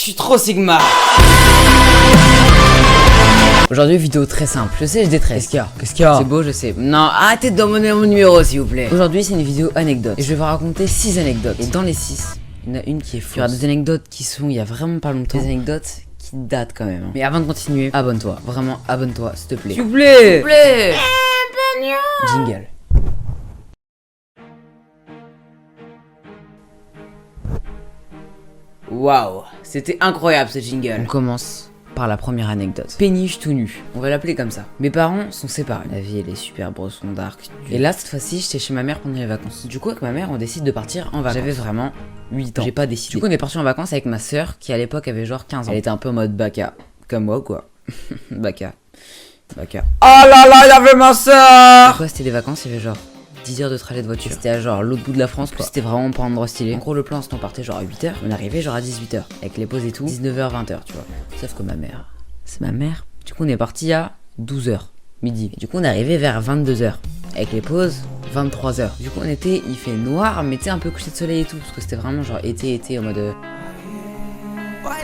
suis trop Sigma. Aujourd'hui, vidéo très simple. Je sais, je détresse. Qu'est-ce qu'il y a? C'est beau, je sais. Non, arrêtez de demander mon numéro, s'il vous plaît. Aujourd'hui, c'est une vidéo anecdote. Et je vais vous raconter 6 anecdotes. Et dans les 6, il y en a une qui est fausse. Il y aura des anecdotes qui sont il y a vraiment pas longtemps. Des anecdotes qui datent quand même. Mais avant de continuer, abonne-toi. Vraiment, abonne-toi, s'il te plaît. S'il vous plaît. S'il vous plaît. Jingle. Waouh, c'était incroyable ce jingle. On commence par la première anecdote. Péniche tout nu, on va l'appeler comme ça. Mes parents sont séparés. La vie elle est super bresson dark. Et là cette fois-ci j'étais chez ma mère pendant les vacances. Du coup avec ma mère on décide de partir en vacances. J'avais vraiment 8 ans, j'ai pas décidé. Du coup on est parti en vacances avec ma soeur qui à l'époque avait genre 15 ans. Elle était un peu en mode baka, comme moi quoi. Baka. Oh là là, y'avait ma soeur. Pourquoi c'était des vacances, il y avait genre 10 heures de trajet de voiture. C'était à genre l'autre bout de la France quoi. C'était vraiment pas un endroit stylé. En gros le plan c'est qu'on partait genre à 8h. On arrivait genre à 18h. Avec les pauses et tout. 19h, 20h tu vois. Sauf que ma mère. C'est ma mère. Du coup on est parti à 12h. Midi. Et du coup on est arrivé vers 22h. Avec les pauses, 23h. Du coup il fait noir mais tu sais un peu couché de soleil et tout. Parce que c'était vraiment genre été en mode...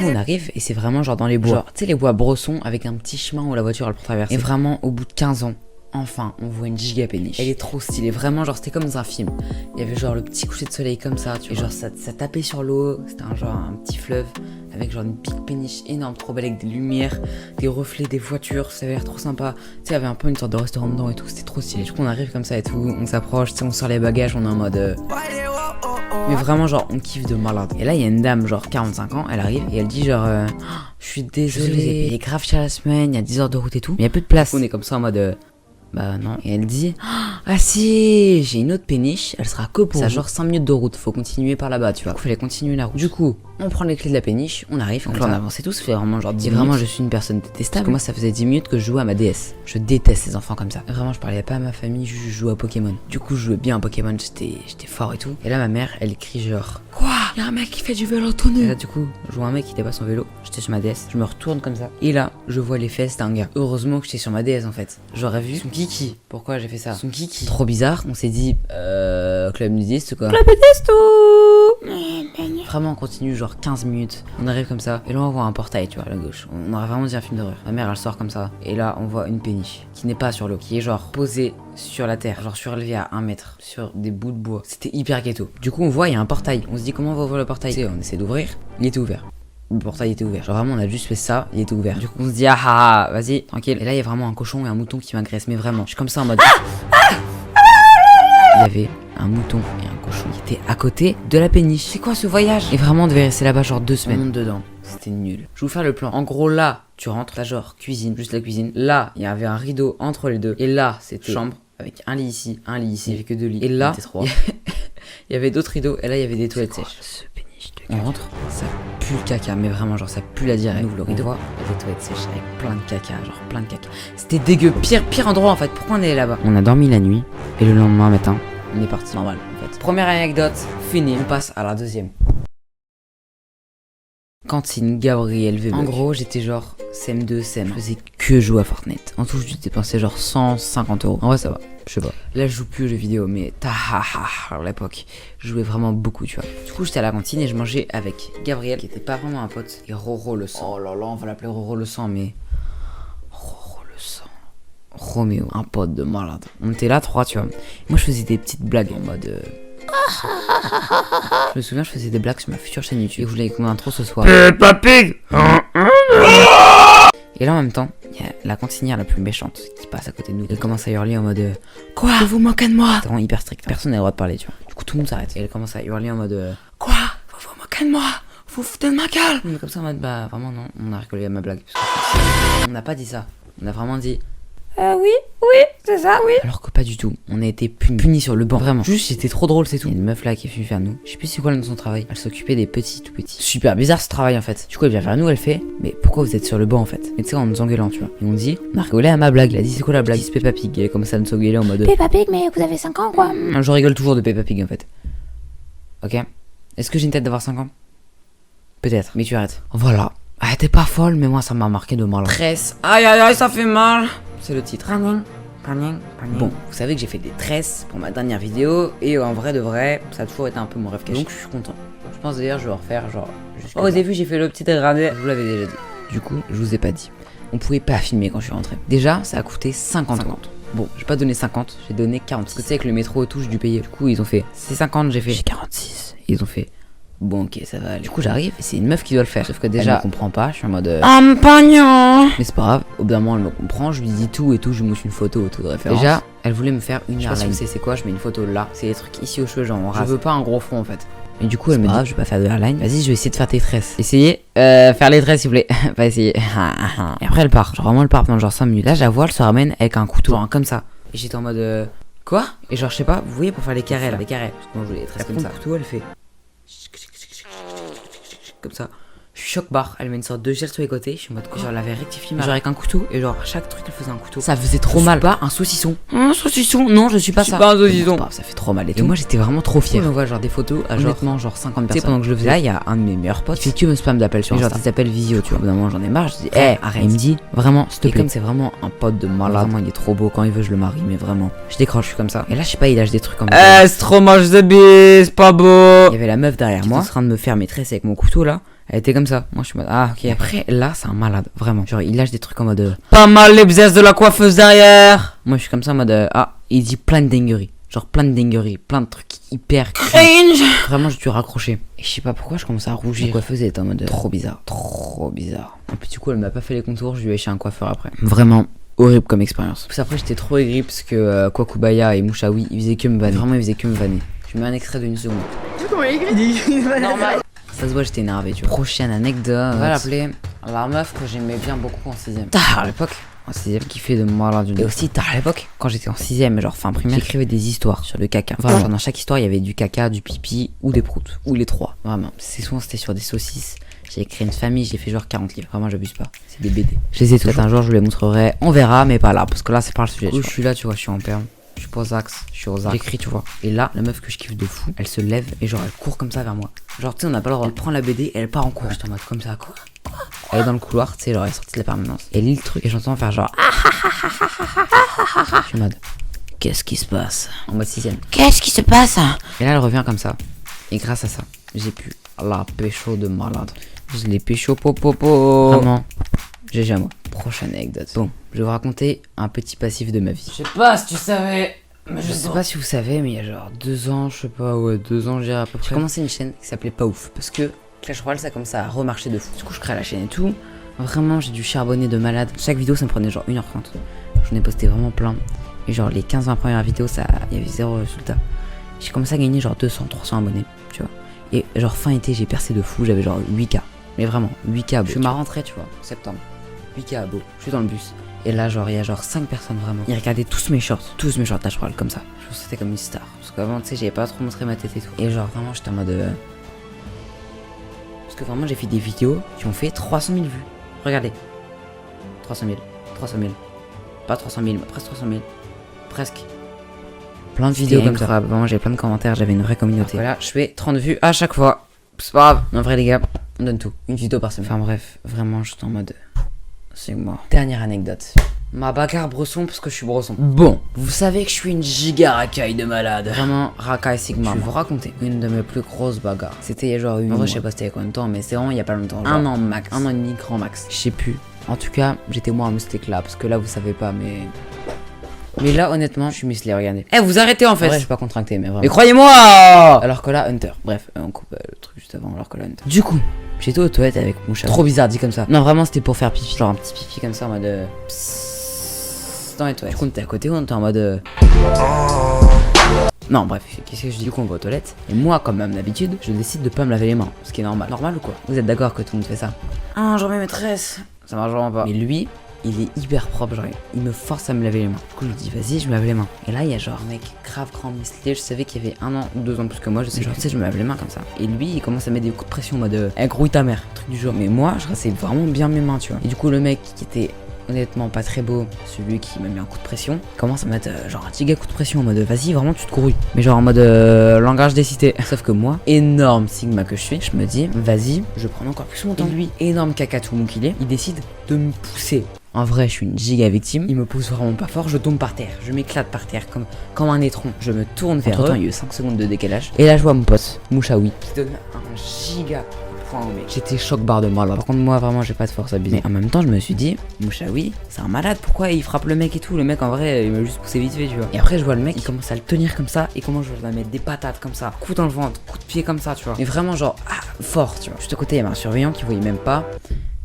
On arrive et c'est vraiment genre dans les bois. Genre tu sais les bois bressons avec un petit chemin où la voiture elle peut traverser. Et vraiment au bout de 15 ans. Enfin, on voit une giga péniche. Elle est trop stylée, vraiment genre c'était comme dans un film. Il y avait genre le petit coucher de soleil comme ça, tu vois. Et genre ça tapait sur l'eau, c'était un petit fleuve avec genre une pique péniche énorme, trop belle avec des lumières, des reflets, des voitures, ça avait l'air trop sympa. Tu sais, il y avait un peu une sorte de restaurant dedans et tout, c'était trop stylé. Du coup on arrive comme ça et tout, on s'approche, tu sais, on sort les bagages, on est en mode... Mais vraiment genre on kiffe de malade. Et là il y a une dame genre 45 ans, elle arrive et elle dit genre... je suis désolée, il est grave cher la semaine, il y a 10 heures de route et tout, mais il y a peu de place. On est comme ça en mode... Bah non. Et elle dit ah si, j'ai une autre péniche, elle sera que pour ça, genre 5 minutes de route, faut continuer par là-bas, tu vois. Du coup, fallait continuer la route. Du coup, on prend les clés de la péniche, on arrive, donc là on avance et tout, ça fait vraiment genre 10 minutes. Vraiment, je suis une personne détestable. Parce que moi, ça faisait 10 minutes que je jouais à ma DS. Je déteste ces enfants comme ça. Vraiment, je parlais pas à ma famille, je jouais à Pokémon. Du coup, je jouais bien à Pokémon, j'étais fort et tout. Et là, ma mère, elle crie genre quoi? Y'a un mec qui fait du vélo tout nu. Et là, du coup, je vois un mec qui dépasse son vélo, j'étais sur ma DS, je me retourne comme ça. Et là, je vois les fesses d'un gars. Heureusement que j'étais sur ma DS en fait. J'aurais vu son kiki. Pourquoi j'ai fait ça? Son kiki. Trop bizarre, on s'est dit club nudiste quoi. Club nudiste. Vraiment on continue genre 15 minutes. On arrive comme ça et là on voit un portail tu vois à la gauche. On aurait vraiment dit un film d'horreur. Ma mère elle sort comme ça et là on voit une péniche qui n'est pas sur l'eau, qui est genre posée sur la terre, genre surélevée à 1 mètre sur des bouts de bois. C'était hyper ghetto. Du coup on voit il y a un portail. On se dit comment on va ouvrir le portail? Tu sais, on essaie d'ouvrir. Il était ouvert. Le portail était ouvert. Genre vraiment on a juste fait ça, il était ouvert. Du coup on se dit ah vas-y tranquille. Et là il y a vraiment un cochon et un mouton qui m'agressent. Mais vraiment je suis comme ça en mode il y avait un mouton et un cochon qui étaient à côté de la péniche. C'est quoi ce voyage? Et vraiment on devait rester là-bas genre 2 semaines. On monte dedans. C'était nul. Je vais vous faire le plan. En gros là tu rentres, là genre cuisine, juste la cuisine. Là il y avait un rideau entre les deux. Et là c'était chambre avec un lit ici, un lit ici. Il y avait que 2 lits. Et là il y avait d'autres rideaux et là il y avait des toilettes sèches. On rentre, ça pue le caca, mais vraiment genre ça pue la diarrhée. On ouvre le rideau, il y a des toilettes sèches avec plein de caca, genre plein de caca. C'était dégueu, pire endroit en fait, pourquoi on est là-bas? On a dormi la nuit, et le lendemain matin, on est parti normal en fait. Première anecdote, finie, on passe à la deuxième. Cantine Gabriel Weber. En gros j'étais genre CM2, CM1. Je faisais que jouer à Fortnite. En tout je dépensais genre 150 €. En vrai ça va, je sais pas. Là je joue plus aux jeux vidéo mais à l'époque je jouais vraiment beaucoup tu vois. Du coup j'étais à la cantine et je mangeais avec Gabriel qui était pas vraiment un pote. Et Roro le sang. Oh là là on va l'appeler Roro le sang mais... Roro le sang. Roméo, un pote de malade. On était là 3 tu vois. Moi je faisais des petites blagues en mode... Je me souviens, je faisais des blagues sur ma future chaîne YouTube et vous voulez qu'on intro ce soir. Peppa Pig. Et là en même temps, il y a la cantinière la plus méchante qui passe à côté de nous. Elle commence à hurler en mode quoi? Vous vous moquez de moi? C'est vraiment hyper strict. Personne n'a le droit de parler, tu vois. Du coup tout le monde s'arrête. Et elle commence à hurler en mode quoi? Vous vous moquez de moi? Vous foutez de ma gueule? On est comme ça en mode bah vraiment non. On a rigolé à ma blague. On n'a pas dit ça. On a vraiment dit oui, c'est ça, oui. Alors que pas du tout, on a été punis sur le banc, vraiment. Juste c'était trop drôle, c'est tout. Il y a une meuf là qui est venue vers nous, je sais plus c'est quoi le nom de son travail. Elle s'occupait des petits, tout petits. Super bizarre ce travail en fait. Du coup elle vient vers nous, elle fait mais pourquoi vous êtes sur le banc en fait? Mais tu sais en nous engueulant tu vois. Et on dit, on a rigolé à ma blague, elle a dit c'est quoi la blague? C'est Peppa Pig, elle a commencé à nous engueuler en mode Peppa Pig mais vous avez 5 ans quoi. Je rigole toujours de Peppa Pig en fait. Ok. Est-ce que j'ai une tête d'avoir 5 ans? Peut-être, mais tu arrêtes. Voilà. Elle était pas folle mais moi ça m'a marqué de mal. Tresse. Aïe aïe aïe ça fait mal. C'est le titre. Bon, vous savez que j'ai fait des tresses pour ma dernière vidéo et en vrai de vrai, ça a toujours été un peu mon rêve caché. Donc je suis content. Je pense d'ailleurs je vais refaire genre. Au début j'ai fait le petit dégradé, je vous l'avais déjà dit. Du coup, je vous ai pas dit. On pouvait pas filmer quand je suis rentré. Déjà, ça a coûté 50 euros. Bon, j'ai pas donné 50, j'ai donné 46. Parce que tu sais, avec le métro touche du payer. Du coup, ils ont fait c'est 50, j'ai 46. Ils ont fait bon, ok, ça va aller. Du coup, j'arrive et c'est une meuf qui doit le faire. Sauf que déjà, elle me comprend pas. Je suis en mode pognon. Mais c'est pas grave. Au bout d'un moment, elle me comprend. Je lui dis tout et tout. Je lui mousse une photo autour de référence. Déjà, elle voulait me faire une airline. C'est quoi? Je mets une photo là. C'est des trucs ici aux cheveux, genre on rase. Je veux pas un gros front en fait. Et du coup, elle me dit, je vais pas faire de airline. Vas-y, je vais essayer de faire tes tresses. Essayez, faire les tresses, s'il vous plaît. Pas essayer. Et après, elle part. Genre, vraiment, elle part pendant genre 5 minutes. Là, je la vois, elle se ramène avec un couteau, genre, comme ça. Et j'étais en mode, quoi? Et genre, je sais pas, vous voyez, pour faire les carrés, là, les carrés. Parce que moi, je voulais les tresses comme ça. Le couteau, elle fait comme ça. Je suis choc barre, elle met une sorte de gel sur les côtés. Je suis en mode quoi? Genre, elle avait rectifié genre avec un couteau. Et genre, chaque truc, elle faisait un couteau. Ça faisait trop mal. Pas un saucisson. Un saucisson? Non, je suis pas ça. Pas un saucisson. Bon, ça fait trop mal et tout. Et moi, j'étais vraiment trop fier. On voit genre des photos à honnêtement, genre 50 personnes. Tu sais, pendant que je le faisais, là, il y a un de mes meilleurs potes. Il fait que me spam d'appels sur Insta. Genre, des appels visio, tu vois. Au bout d'un moment, j'en ai marre. Je dis, arrête. Il me dit, vraiment, s'il te plaît. Comme c'est vraiment un pote de malade. Vraiment, il est trop beau. Quand il veut, je le marie. Mais vraiment, je décroche, je suis comme ça. Et là, je sais pas, il lâche des trucs comme c'est trop moche de bise, pas beau. Il y avait la meuf derrière moi, en train de me faire mes tresses avec mon couteau là. Elle était comme ça. Moi, je suis en mode, ah, ok. Et après, là, c'est un malade, vraiment. Genre, il lâche des trucs en mode, pas mal les bzesses de la coiffeuse derrière. Moi, je suis comme ça en mode, ah, il dit plein de dingueries. Genre, plein de dingueries. Plein de trucs hyper cringe. Vraiment, j'ai dû raccrocher. Et je sais pas pourquoi, je commençais à rougir. La coiffeuse était en mode, trop bizarre. Trop bizarre. Et puis, du coup, elle m'a pas fait les contours. Je lui ai chez un coiffeur après. Vraiment. Horrible comme expérience. Puis après, j'étais trop aigri parce que Kwakubaya et Mouchaoui, ils faisaient que me vanner. Vraiment, ils faisaient que me vanner. Je mets un extrait d'une seconde. Comment aigri? Normal. Ça se voit, j'étais énervé, tu vois. Prochaine anecdote. On va l'appeler la meuf que j'aimais bien beaucoup en 6ème. Tard à l'époque. En 6ème, qui fait de moi là d'une. Et aussi tard à l'époque, quand j'étais en 6ème, genre fin primaire, j'écrivais des histoires sur le caca. Vraiment, genre, dans chaque histoire, il y avait du caca, du pipi ou des proutes. Ou les trois. Vraiment. C'est souvent, c'était sur des saucisses. J'ai créé une famille, j'ai fait genre 40 livres. Vraiment, j'abuse pas. C'est des BD. Je les ai tous. Un jour, je vous les montrerai. On verra, mais pas là. Parce que là, c'est pas le sujet. Je suis là, tu vois, je suis en perme. Je suis pas aux axes, je suis aux axes. J'écris, tu vois. Et là, la meuf que je kiffe de fou, elle se lève et genre elle court comme ça vers moi. Genre, tu sais, on n'a pas le droit. Elle prend la BD et elle part en cours. J'étais en mode comme ça, quoi. Elle est dans le couloir, tu sais, genre elle est sortie de la permanence. Elle lit le truc et j'entends faire genre. Je suis en mode. Qu'est-ce qui se passe? En mode 6ème. Qu'est-ce qui se passe? Et là, elle revient comme ça. Et grâce à ça, j'ai pu la pécho de malade. Je l'ai pécho popopo. Vraiment. GG à moi. Prochaine anecdote. Bon, je vais vous raconter un petit passif de ma vie. Je sais pas si tu savais. Mais je sais pas si vous savez, mais il y a genre 2 ans, je sais pas, ouais, 2 ans, j'ai à peu près. J'ai commencé une chaîne qui s'appelait Pas Ouf. Parce que Clash Royale, ça commençait à remarcher de fou. Du coup, je crée la chaîne et tout. Vraiment, j'ai dû charbonner de malade. Chaque vidéo, ça me prenait genre 1h30. J'en ai posté vraiment plein. Et genre, les 15-20 premières vidéos, il y avait 0 résultat. J'ai commencé à gagner genre 200-300 abonnés, tu vois. Et genre, fin été, j'ai percé de fou. J'avais genre 8K. Mais vraiment, 8K abos. Je suis ma rentrée, tu vois, septembre. 8K abos. Je suis dans le bus. Et là, genre, il y a genre 5 personnes vraiment. Ils regardaient tous mes shorts Clash Royale comme ça. Je me sentais comme une star. Parce qu'avant, tu sais, j'avais pas trop montré ma tête et tout. Et genre, vraiment, j'étais en mode. Parce que vraiment, j'ai fait des vidéos qui ont fait 300 000 vues. Regardez. 300 000. 300 000. Pas 300 000, presque 300 000. Presque. Plein de vidéos comme ça. Vraiment, j'avais plein de commentaires, j'avais une vraie communauté. Voilà, je fais 30 vues à chaque fois. C'est pas grave. En vrai, les gars, on donne tout. Une vidéo par semaine. Enfin, bref, vraiment, j'étais en mode. C'est moi. Dernière anecdote. Ma bagarre bresson parce que je suis bresson. Bon, vous savez que je suis une giga racaille de malade. Vraiment, racaille Sigma. Je vais vous raconter une de mes plus grosses bagarres. C'était il y a genre 8 mois. En vrai, je sais pas c'était il y a combien de temps, mais c'est vraiment il y a pas longtemps. Genre 1 an max. 1 an et demi grand max. Je sais plus. En tout cas, j'étais moi à Mustek là. Parce que là, vous savez pas, mais. Mais là, honnêtement, je suis musclé, regardez. Eh, vous arrêtez en fait. En vrai, je suis pas contracté, mais vraiment. Mais croyez-moi. Alors que là, Hunter. Bref, on coupe le truc juste avant. Alors que là, Hunter. Du coup. J'étais aux toilettes avec mon chat. Trop bizarre dit comme ça. Non, vraiment, c'était pour faire pipi. Genre un petit pipi comme ça en mode. Dans les toilettes. Du coup, on était à côté, on était en mode. Non, bref, qu'est-ce que je dis? Du coup, on va aux toilettes. Et moi, comme même d'habitude, je décide de pas me laver les mains. Ce qui est normal. Normal ou quoi? Vous êtes d'accord que tout le monde fait ça? Ah, j'en mets maîtresse. Ça marche vraiment pas. Mais lui. Il est hyper propre, genre il me force à me laver les mains. Du coup je lui dis vas-y je me lave les mains. Et là il y a genre un mec grave grand musclé. Je savais qu'il y avait 1 an ou 2 ans de plus que moi. Je sais genre tu sais je me lave les mains comme ça. Et lui il commence à mettre des coups de pression en mode grouille ta mère, truc du genre. Mais moi je rassais vraiment bien mes mains tu vois. Et du coup le mec qui était honnêtement pas très beau, celui qui m'a mis un coup de pression, commence à mettre genre un giga coup de pression en mode vas-y vraiment tu te grouilles. Mais genre en mode langage des cités. Sauf que moi, énorme sigma que je suis, je me dis vas-y je prends encore plus mon temps. Et lui, énorme caca tout mou qu'il est, il décide de me pousser. En vrai, je suis une giga victime. Ils me poussent vraiment pas fort, je tombe par terre. Je m'éclate par terre comme un étron. Je me tourne vers eux. Il y a eu 5 secondes de décalage. Et là, je vois mon pote, Mouchaoui, qui donne un giga point au mec. J'étais choc barre de moi là. Par contre, moi, vraiment, j'ai pas de force abusée. Mais en même temps, je me suis dit, Mouchaoui, c'est un malade. Pourquoi il frappe le mec et tout? Le mec, en vrai, il m'a juste poussé vite fait, tu vois. Et après, je vois le mec, il commence à le tenir comme ça. Et comment je vais mettre des patates comme ça. Coup dans le ventre, coup de pied comme ça, tu vois. Mais vraiment, genre, fort, tu vois. Juste à côté, il y avait un surveillant qui voyait même pas.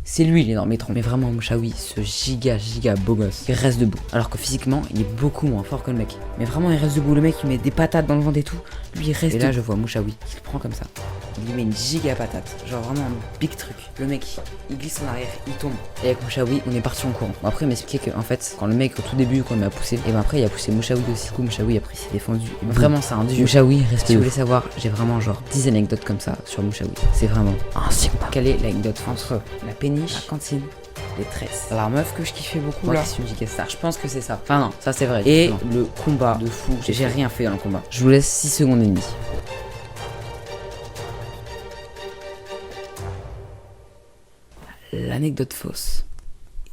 C'est lui l'énorme étron. Mais vraiment, Mouchaoui, ce giga beau gosse, il reste debout. Alors que physiquement, il est beaucoup moins fort que le mec. Mais vraiment, il reste debout. Le mec, il met des patates dans le ventre et tout. Lui, il reste. Et là, je vois Mouchaoui qui le prend comme ça. Il lui met une giga patate. Genre vraiment un big truc. Le mec, il glisse en arrière, il tombe. Et avec Mouchaoui, on est parti en courant. Bon, après, il m'expliquait que, en fait, quand le mec, au tout début, quand il m'a poussé, et ben après, il a poussé Mouchaoui aussi. Du coup, Mouchaoui, après, il s'est défendu. Et ben, vraiment, c'est un dieu. Mouchaoui, reste. Si vous voulez savoir, j'ai vraiment genre 10 anecdotes comme ça sur Mouchaoui. C'est vraiment un sigma. Quelle est l'anecdote entre la péniche, la cantine, les tresses, la meuf que je kiffais beaucoup là, c'est une giga star, je pense que c'est ça. Enfin non, ça c'est vrai. Et le combat de fou, j'ai rien fait dans le combat. Je vous laisse 6 secondes et demie. L'anecdote fausse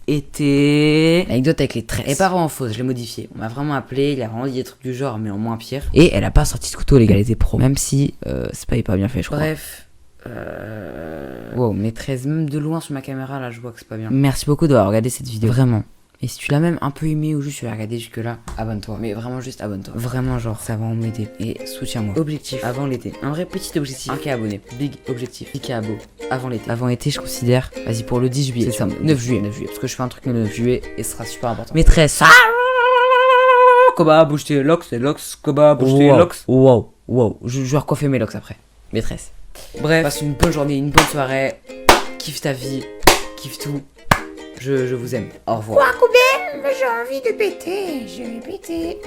était l'anecdote avec les tresses. Elle est pas vraiment fausse, je l'ai modifiée. On m'a vraiment appelé, il a vraiment dit des trucs du genre, mais en moins pire. Et elle a pas sorti de couteau, les gars, elle était pro. Même si c'est pas hyper bien fait, je crois. Bref. Wow, mes 13, même de loin sur ma caméra, là, je vois que c'est pas bien. Merci beaucoup d'avoir regardé cette vidéo, vraiment. Et si tu l'as même un peu aimé ou juste tu l'as regardé jusque là, abonne-toi. Mais vraiment juste abonne-toi. Vraiment genre, ça va m'aider. Et soutiens-moi. Objectif avant l'été. Un vrai petit objectif. 1K abonnés. Big objectif. 10K abos avant l'été. Avant l'été, je considère. Vas-y, pour le 10 juillet. C'est ça, 9 juillet. Parce que je fais un truc le 9 juillet et ce sera super important. Maîtresse. Koba, bouge tes locks, Koba, bouge tes locks. Wow. Je vais recoiffer mes locks après. Maîtresse. Bref, passe une bonne journée, une bonne soirée. Kiffe ta vie. Kiffe tout. Je vous aime. Au revoir. Quoi, Koubem? J'ai envie de péter. Je vais péter.